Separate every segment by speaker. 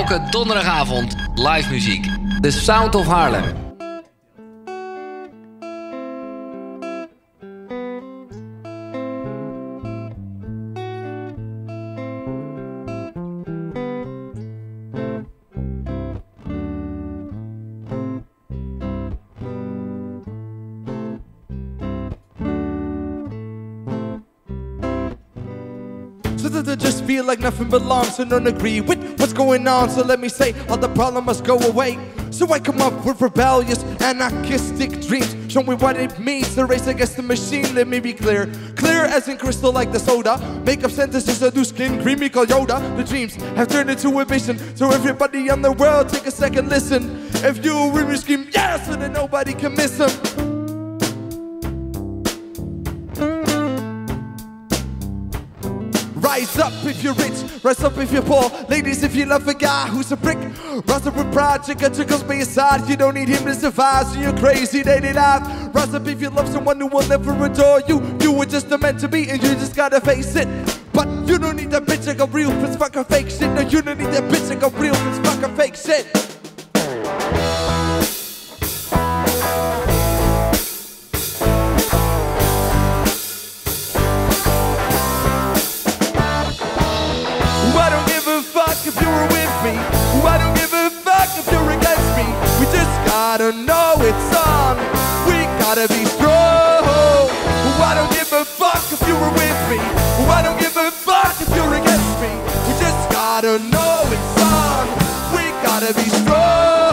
Speaker 1: Elke donderdagavond live muziek. The Sound of Haarlem.
Speaker 2: So that I just feel like nothing belongs and don't agree with what's going on. So let me say all the problem must go away. So I come up with rebellious, anarchistic dreams. Show me what it means to race against the machine. Let me be clear, clear as in crystal like the soda. Make up sentences that do skin creamy called Yoda. The dreams have turned into a vision. So everybody in the world take a second listen. If you really scream yes, so then nobody can miss them. Rise up if you're rich, rise up if you're poor. Ladies, if you love a guy who's a prick, rise up with pride, check out trickles by your side. You don't need him to survive, so you're crazy, dating life. Rise up if you love someone who will never adore you. You were just meant to be and you just gotta face it. But you don't need that bitch like a real, it's fucking fake shit. No, you don't need that bitch like a real, it's fucking fake shit. If you were with me, I don't give a fuck if you're against me. We just gotta know it's on. We gotta be strong. I don't give a fuck if you were with me. I don't give a fuck if you're against me. We just gotta know it's on. We gotta be strong.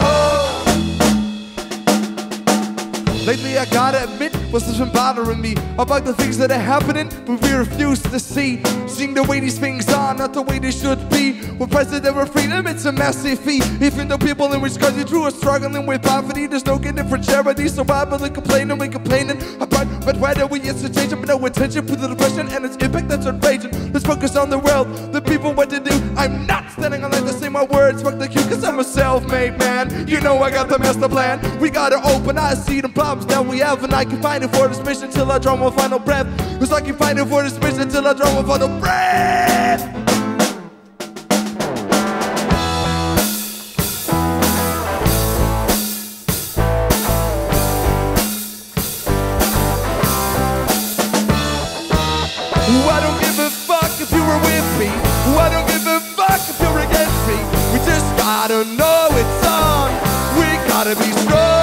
Speaker 2: Lately I gotta admit, what's been bothering me about the things that are happening, but we refuse to see. Seeing the way these things are, not the way they should be. We're president of freedom, it's a massive feat. Even though people in which country through are struggling with poverty, there's no getting for charity. So why bother complaining? We're complaining about but whether we used to change, but no attention to the depression and its impact that's enraging. Let's focus on the world, the people, what to do. I'm not standing on like to say my words, fuck the cue, cause I'm a self-made man. You know I got the master plan. We gotta open eyes, see the problems that we have, and I can find it for this mission till I draw my final breath. Cause I can find it for this mission till I draw my final breath. I don't give a fuck if you were with me. I don't give a fuck if you're against me. We just gotta know it's on. We gotta be strong.